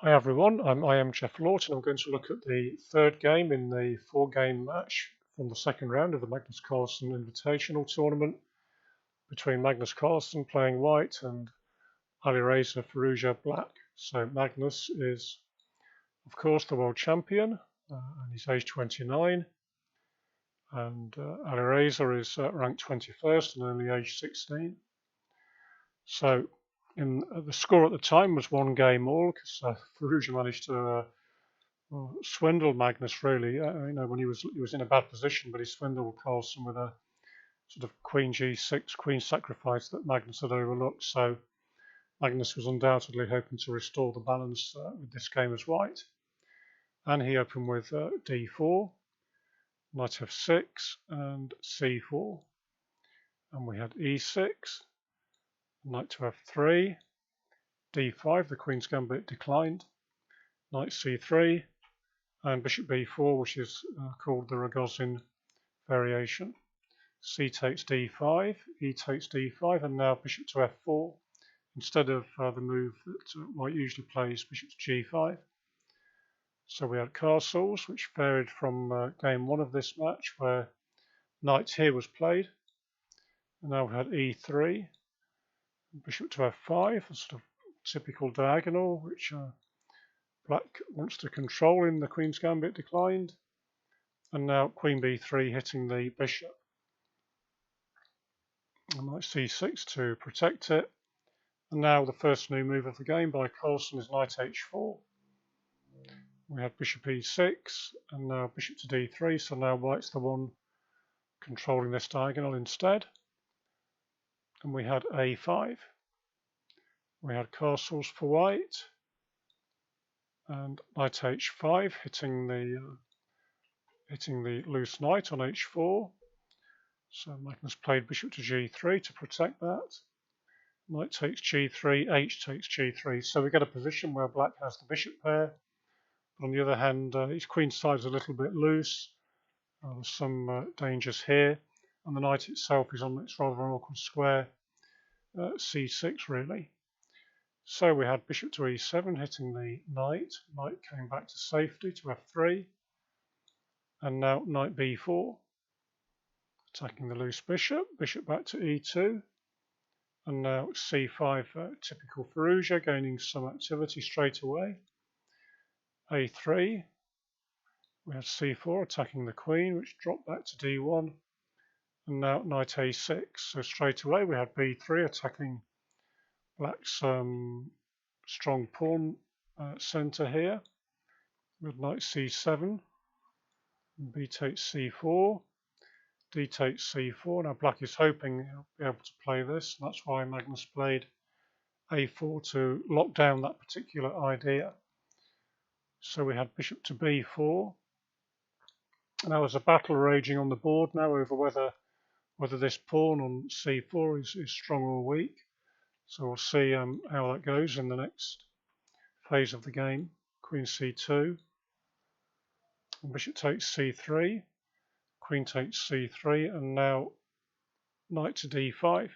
Hi everyone, I am Jeff Lawton. I'm going to look at the third game in the four-game match from the second round of the Magnus Carlsen Invitational tournament between Magnus Carlsen playing white and Alireza Firouzja black. So Magnus is, of course, the world champion, and he's age 29, and Alireza is ranked 21st and only age 16. So the score at the time was 1 game all because Firouzja managed to swindle Magnus really. When he was in a bad position, but he swindled Carlsen with a sort of Queen G6 Queen sacrifice that Magnus had overlooked. So Magnus was undoubtedly hoping to restore the balance with this game as white, and he opened with D4, Knight F6, and C4, and we had E6, Knight to F3, D5. The Queen's Gambit declined, Knight C3. And Bishop B4, which is called the Rogozin variation. C takes D5, E takes D5, and now Bishop to F4 instead of the move that White usually plays, Bishop to G5. So we had castles, which varied from game 1 of this match, where Knight here was played. And now we had E3, Bishop to F5, a sort of typical diagonal, which Black wants to control in the Queen's Gambit declined, and now Queen B3 hitting the bishop. And Knight C6 to protect it. And now the first new move of the game by Carlsen is Knight H4. We had Bishop E6 and now Bishop to D3, so now White's the one controlling this diagonal instead. And we had A5. We had castles for White. And Knight H5 hitting the loose knight on H4. So Magnus played Bishop to G3 to protect that. Knight takes G3, H takes G3. So we get a position where Black has the bishop pair, but on the other hand, his queen side is a little bit loose. There's some dangers here, and the knight itself is on its rather awkward square, C6 really. So we had Bishop to E7 hitting the knight. Knight came back to safety to F3. And now Knight B4. Attacking the loose bishop. Bishop back to E2. And now C5, typical Firouzja, gaining some activity straight away. A3. We had C4 attacking the queen, which dropped back to D1. And now Knight A6. So straight away we had B3 attacking Black's strong pawn center here, with Knight C7, B takes C4, D takes C4. Now Black is hoping he'll be able to play this, and that's why Magnus played A4 to lock down that particular idea. So we had Bishop to B4. Now there's a battle raging on the board now over whether this pawn on C4 is strong or weak. So we'll see how that goes in the next phase of the game. Queen C2, and Bishop takes C3, Queen takes C3, and now Knight to D5.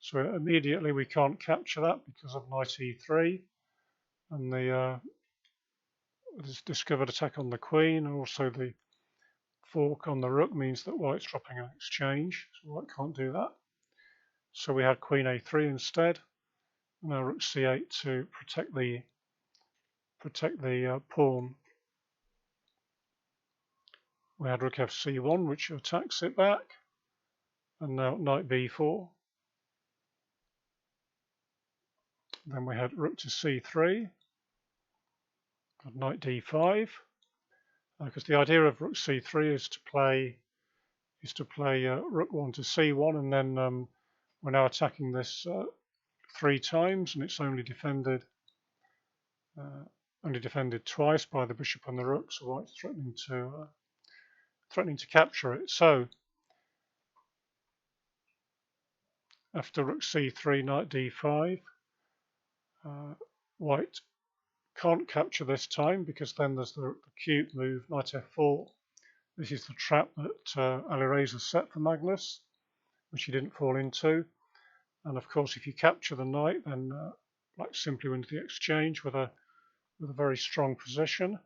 So immediately we can't capture that because of Knight E3, and the discovered attack on the Queen, and also the fork on the Rook means that White's dropping an exchange, so White can't do that. So we had Queen A3 instead. Now Rook C8 to protect the pawn. We had Rook FC1, which attacks it back, and now Knight B4. Then we had Rook to C3, and Knight D5. Because the idea of Rook C3 is to play Rook 1 to C1, and then we're now attacking this 3 times, and it's only defended twice by the bishop and the rook, so White's threatening to capture it. So after Rook C3, Knight D5, White can't capture this time because then there's the cute move Knight F4. This is the trap that Alireza set for Magnus, which he didn't fall into. And of course, if you capture the knight, then Black simply wins the exchange with a with a very strong position.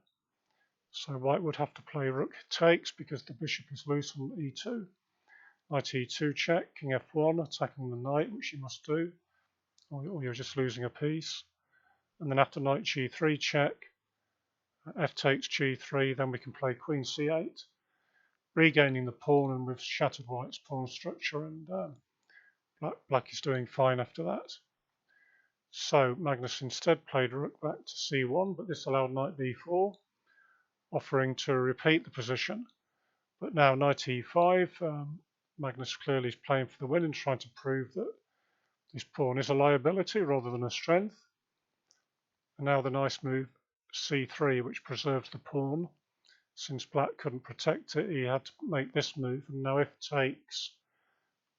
So white would have to play rook takes because the bishop is loose on e2. Knight e2 check, king f1, attacking the knight, which you must do, or you're just losing a piece. And then after knight g3 check, f takes g3, then we can play queen c8, regaining the pawn, and we've shattered white's pawn structure, and black is doing fine after that. So Magnus instead played rook back to c1, but this allowed knight b4, offering to repeat the position. But now knight e5, Magnus clearly is playing for the win and trying to prove that this pawn is a liability rather than a strength. And now the nice move c3, which preserves the pawn. Since black couldn't protect it, he had to make this move. And now if takes,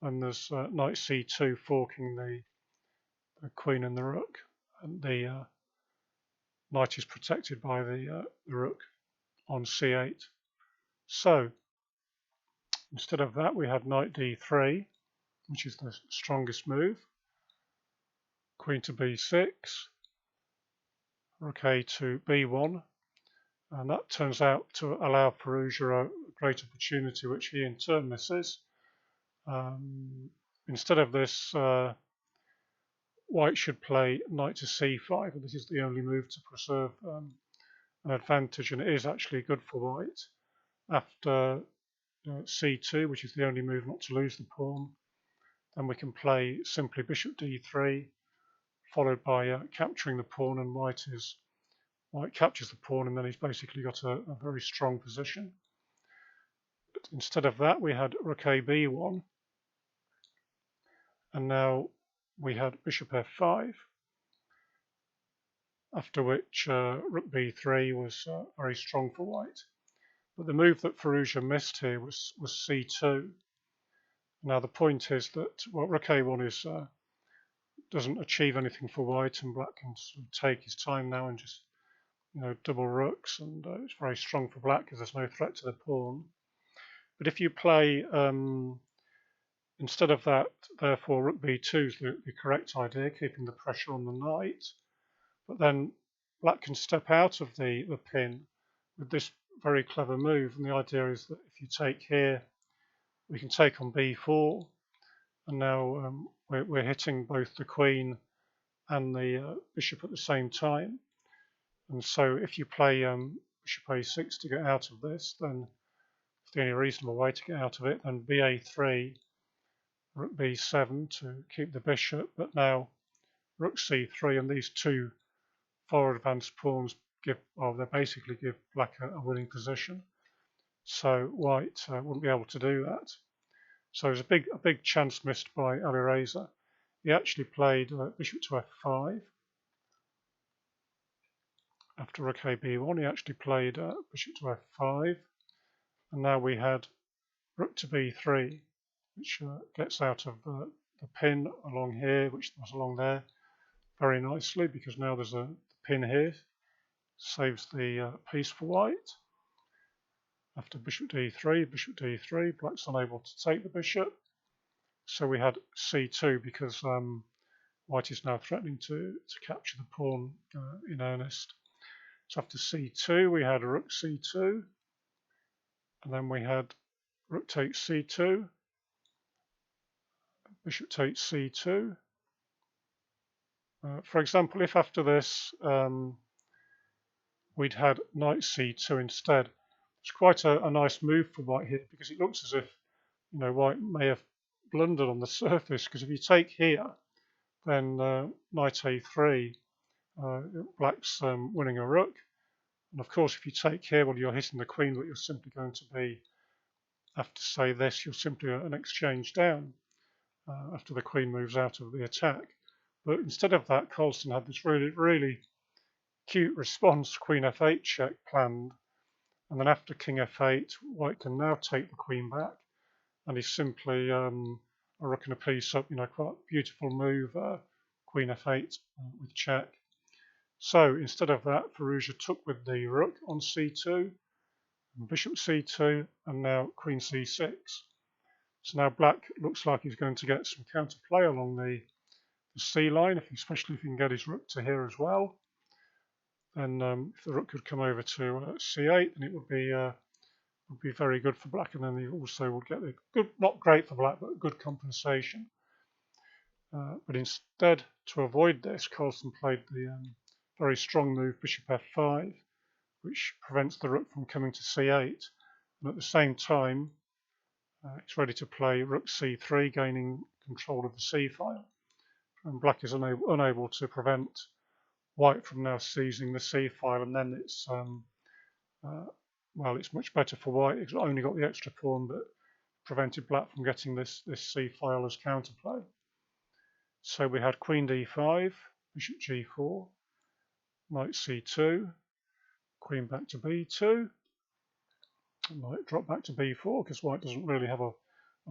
and there's knight c2 forking the queen and the rook, and the knight is protected by the rook on c8. So instead of that, we had knight d3, which is the strongest move. Queen to b6, rook a to b1, and that turns out to allow Firouzja a great opportunity, which he in turn misses. Instead of this, white should play knight to c5, and this is the only move to preserve an advantage, and it is actually good for white. After c2, which is the only move not to lose the pawn, then we can play simply bishop d3, followed by capturing the pawn, and white captures the pawn, and then he's basically got a very strong position. But instead of that, we had rook a b1, and now we had bishop f5, after which rook b3 was very strong for white. But the move that Firouzja missed here was c2. Now the point is that rook a1 doesn't achieve anything for white, and black can sort of take his time now and just double rooks, and it's very strong for black because there's no threat to the pawn. But if you play instead of that, therefore rook b2 is the correct idea, keeping the pressure on the knight. But then black can step out of the pin with this very clever move, and the idea is that if you take here, we can take on b4, and now we're hitting both the queen and the bishop at the same time. And so if you play bishop a6 to get out of this, then it's the only reasonable way to get out of it, then ba3, rook b7 to keep the bishop, but now rook c3, and these two forward advanced pawns they basically give black a winning position. So white wouldn't be able to do that. So there's a big chance missed by Alireza. He actually played bishop to f5. After rook a b1, he actually played bishop to f5, and now we had rook to b3, which gets out of the pin along here, which was along there, very nicely, because now there's a pin here, saves the piece for white. After bishop d3, black's unable to take the bishop, so we had c2 because white is now threatening to capture the pawn in earnest. So after c2, we had rook c2, and then we had rook takes c2, bishop takes c2. For example, if after this we'd had knight c2 instead, it's quite a nice move for white here, because it looks as if white may have blundered on the surface, because if you take here, then knight a3, black's winning a rook. And of course, if you take here, well, you're hitting the queen, but you're simply going to be, after say this, you're simply an exchange down after the queen moves out of the attack. But instead of that, Carlsen had this really cute response, queen f8 check planned. And then after king f8, white can now take the queen back, and he's simply a rook and a piece up, quite a beautiful move, queen f8 with check. So instead of that, Firouzja took with the rook on c2, and bishop c2, and now queen c6. So now black looks like he's going to get some counterplay along the c line, especially if he can get his rook to here as well. then if the rook could come over to c8, then it would be very good for black, and then you also would get a good, not great for black, but good compensation. But instead, to avoid this, Carlsen played the very strong move bishop f5, which prevents the rook from coming to c8. And at the same time, it's ready to play rook c3, gaining control of the c file. And black is unable to prevent white from now seizing the c file, and then it's well, it's much better for white. It's only got the extra pawn, but prevented black from getting this c file as counterplay. So we had queen d5, bishop g4, knight c2, queen back to b2, knight drop back to b4 because white doesn't really have a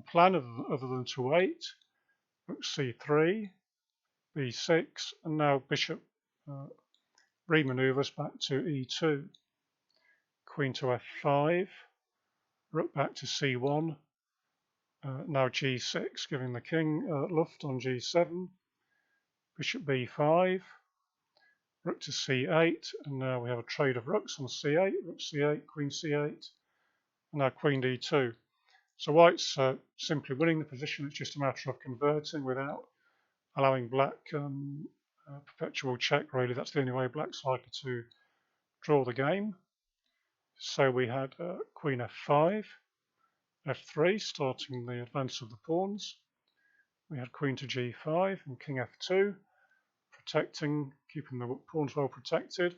plan other than to wait. Rook c3, b6, and now bishop remaneuvers back to e2. Queen to f5, rook back to c1, now g6, giving the king luft on g7, bishop b5, rook to c8, and now we have a trade of rooks on c8, rook c8, queen c8, and now queen d2. So white's simply winning the position. It's just a matter of converting without allowing black perpetual check, really. That's the only way black's likely to draw the game. So we had queen f5, f3, starting the advance of the pawns. We had queen to g5 and king f2, protecting, keeping the pawns well protected.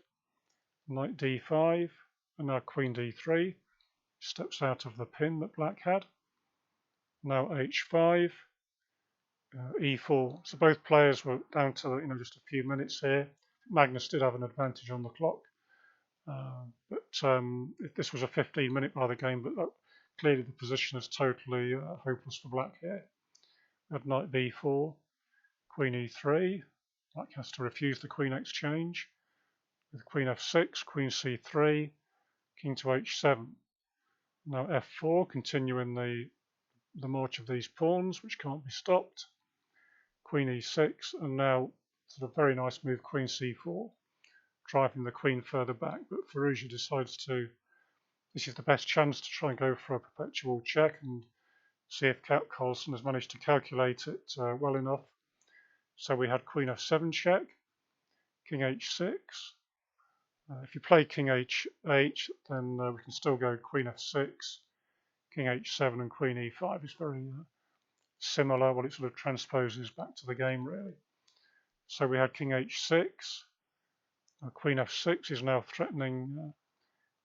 Knight d5, and now queen d3, steps out of the pin that black had. Now h5, e4. So both players were down to just a few minutes here. Magnus did have an advantage on the clock, but this was a 15-minute part of the game. But clearly the position is totally hopeless for black here. We had knight b4, queen e3. Black has to refuse the queen exchange. With queen f6, queen c3, king to h7. Now f4, continuing the march of these pawns, which can't be stopped. Queen e6, and now sort of very nice move, queen c4, driving the queen further back. But Firouzja decides this is the best chance to try and go for a perpetual check and see if Carlsen has managed to calculate it well enough. So we had queen f7 check, king h6. If you play king h8, then we can still go queen f6, king h7, and queen e5 is very similar. Well, it sort of transposes back to the game, really. So we had king h6. Queen f6 is now threatening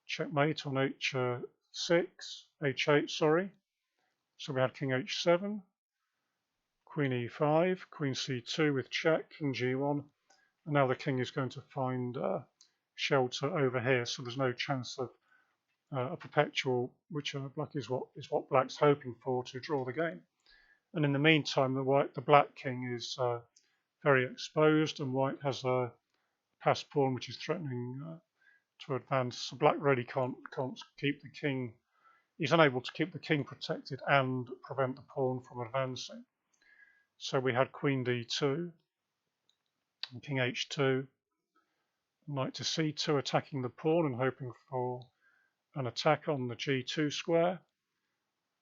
checkmate on h8, sorry. So we had king h7, queen e5, queen c2 with check, king g1, and now the king is going to find shelter over here. So there's no chance of a perpetual, which black is what black's hoping for to draw the game. And in the meantime, the black king is very exposed, and white has a passed pawn which is threatening to advance. So black really can't keep the king. He's unable to keep the king protected and prevent the pawn from advancing. So we had queen d2, and king h2, knight to c2, attacking the pawn and hoping for an attack on the g2 square.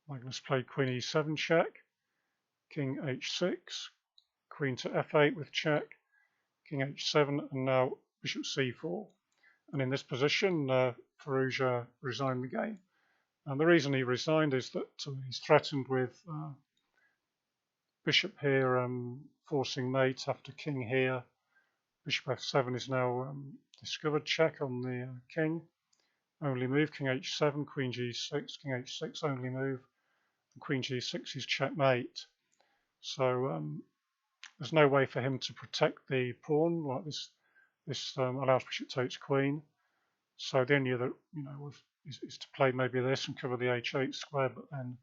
Magnus played queen e7 check, king h6, queen to f8 with check, king h7, and now bishop c4. And in this position, Firouzja resigned the game. And the reason he resigned is that he's threatened with bishop here forcing mate after king here. Bishop f7 is now discovered check on the king. Only move, king h7, queen g6, king h6, only move, and queen g6 is checkmate. So there's no way for him to protect the pawn like this. This allows bishop takes queen. So the only other, is to play maybe this and cover the h8 square, but then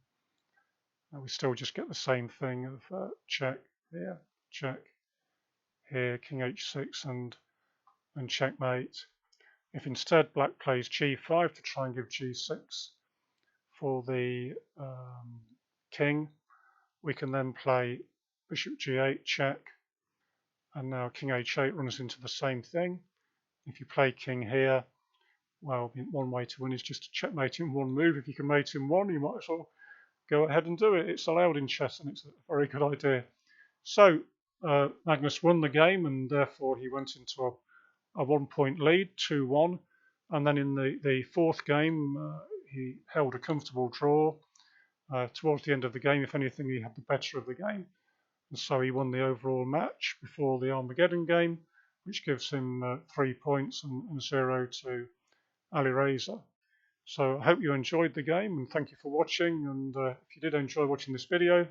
we still just get the same thing of check here, check here, king h6, and checkmate. If instead black plays g5 to try and give g6 for the king, we can then play bishop g8 check, and now king h8 runs into the same thing. If you play king here, well, one way to win is just to checkmate in one move. If you can mate in one, you might as well go ahead and do it. It's allowed in chess, and it's a very good idea. So Magnus won the game, and therefore he went into a 1-point lead, 2-1. And then in the fourth game, he held a comfortable draw. Towards the end of the game, if anything, he had the better of the game. And so he won the overall match before the Armageddon game, which gives him 3 points and 0 to Alireza. So I hope you enjoyed the game, and thank you for watching. And if you did enjoy watching this video,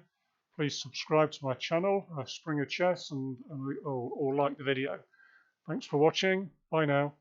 please subscribe to my channel, Springer Chess, or like the video. Thanks for watching. Bye now.